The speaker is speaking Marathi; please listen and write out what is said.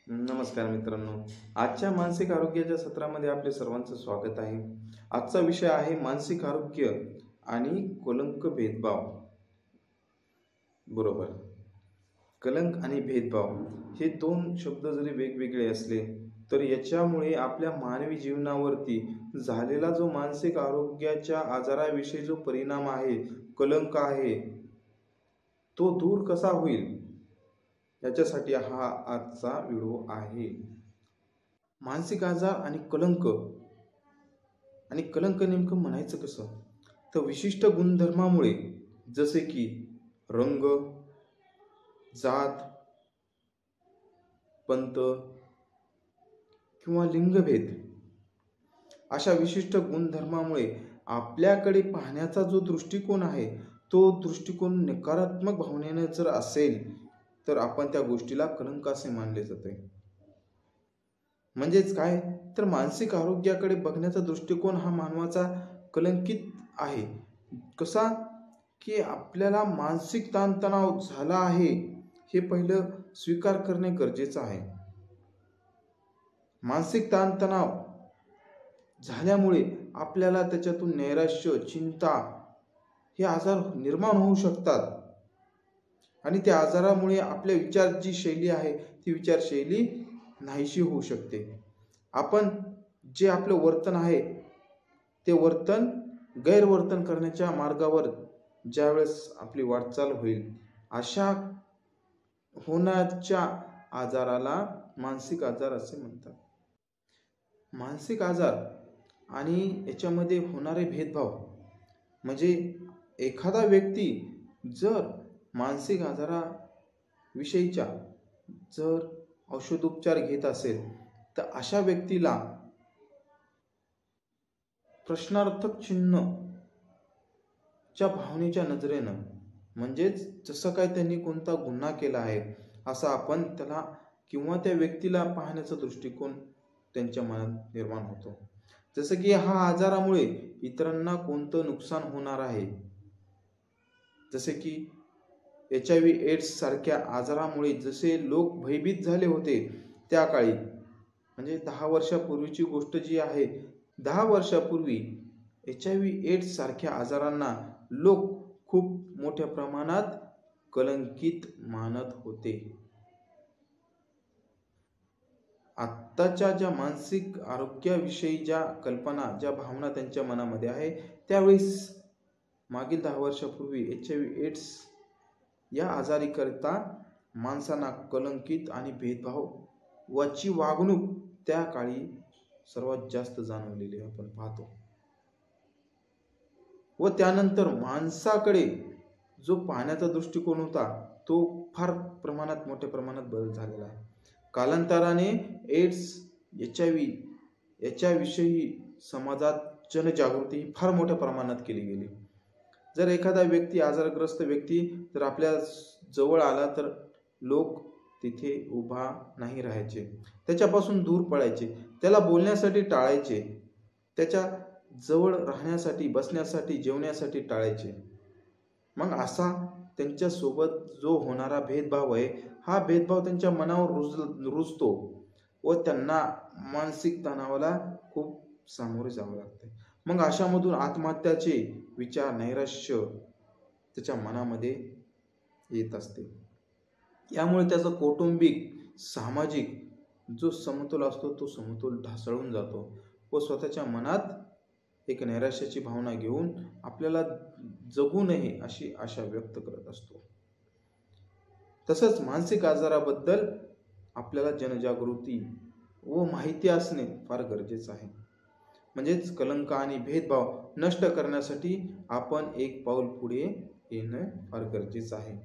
नमस्कार मित्रांनो. आजच्या मानसिक आरोग्याच्या सत्रामध्ये आपले सर्वांचं स्वागत आहे. आजचा विषय आहे मानसिक आरोग्य आणि कलंक भेदभाव. बरोबर. कलंक आणि भेदभाव हे दोन शब्द जरी वेगवेगळे असले तर याच्यामुळे आपल्या मानवी जीवनावरती झालेला जो मानसिक आरोग्याच्या आजाराविषयी जो परिणाम आहे, कलंक आहे, तो दूर कसा होईल याच्यासाठी हा आजचा व्हिडिओ आहे. मानसिक आजार आणि कलंक नेमकं म्हणायचं कसं, तर विशिष्ट गुणधर्मामुळे जसे की रंग, जात, पंथ किंवा लिंगभेद अशा विशिष्ट गुणधर्मामुळे आपल्याकडे पाहण्याचा जो दृष्टिकोन आहे तो दृष्टिकोन नकारात्मक भावनेने जर असेल तर आपण त्या गोष्टीला कलंक असे मानले जाते. म्हणजेच काय, तर मानसिक आरोग्याकडे बघण्याचा दृष्टिकोन हा मानवाचा कलंकित आहे. कसा की आपल्याला मानसिक ताणतणाव झाला आहे हे पहिलं स्वीकार करणे गरजेचं आहे. मानसिक ताणतणाव झाल्यामुळे आपल्याला त्याच्यातून नैराश्य, चिंता हे आजार निर्माण होऊ शकतात आणि त्या आजारामुळे आपल्या विचाराची शैली आहे ती विचारशैली नाहीशी होऊ शकते. आपण जे आपलं वर्तन आहे ते वर्तन गैरवर्तन करण्याच्या मार्गावर ज्यावेळेस आपली वाटचाल होईल, अशा होण्याच्या आजाराला मानसिक आजार असे म्हणतात. मानसिक आजार आणि याच्यामध्ये होणारे भेदभाव म्हणजे एखादा व्यक्ती जर मानसिक आजाराविषयीच्या जर औषधोपचार घेत असेल तर अशा व्यक्तीला प्रश्नार्थक चिन्हच्या भावनेच्या नजरेनं, म्हणजेच जसं काय त्यांनी कोणता गुन्हा केला आहे असा आपण त्याला किंवा त्या व्यक्तीला पाहण्याचा दृष्टिकोन त्यांच्या मनात निर्माण होतो. जसं की हा आजारामुळे इतरांना कोणतं नुकसान होणार आहे, जसे की HIV एड्स सारख्या आजारामुळे जसे लोक भयभीत झाले होते त्या काळी, म्हणजे 10 वर्षापूर्वीची गोष्ट जी आहे, 10 वर्षापूर्वी HIV एड्स सारख्या आजारांना लोक खूप मोठ्या प्रमाणात कलंकित मानत होते. आत्ताच्या ज्या मानसिक आरोग्याविषयी ज्या कल्पना, ज्या भावना त्यांच्या मनामध्ये आहे, त्यावेळेस मागील 10 वर्षापूर्वी HIV एड्स या आजारीकरिता माणसांना कलंकित आणि भेदभावाची वागणूक त्या काळी सर्वात जास्त जाणवलेली आपण पाहतो. व त्यानंतर माणसाकडे जो पाहण्याचा दृष्टिकोन होता तो फार प्रमाणात, मोठ्या प्रमाणात बदल झालेला आहे. कालांतराने एड्स, HIV याच्याविषयी समाजात जनजागृती फार मोठ्या प्रमाणात केली गेली. जर एखादा व्यक्ती, आजारग्रस्त व्यक्ती जर आपल्या जवळ आला तर लोक तिथे उभा नाही राहायचे, त्याच्यापासून दूर पळायचे, त्याला बोलण्यासाठी टाळायचे, त्याच्या जवळ राहण्यासाठी, बसण्यासाठी, जेवण्यासाठी टाळायचे. मग असा त्यांच्यासोबत जो होणारा भेदभाव आहे हा भेदभाव त्यांच्या मनावर रुजतो व त्यांना मानसिक तणावाला खूप सामोरे जावं लागते. मग अशामधून आत्महत्याचे विचार, नैराश्य त्याच्या मनामध्ये येत असते. यामुळे त्याचा कौटुंबिक, सामाजिक जो समतोल असतो तो समतोल ढासळून जातो व स्वतःच्या मनात एक नैराश्याची भावना घेऊन आपल्याला जगू नये अशी आशा व्यक्त करत असतो. तसंच मानसिक आजाराबद्दल आपल्याला जनजागृती व माहिती असणे फार गरजेचं आहे. म्हणजेच कलंक आणि भेदभाव नष्ट करण्यासाठी आपण एक पाऊल पुढे येणं फार गरजेचं आहे.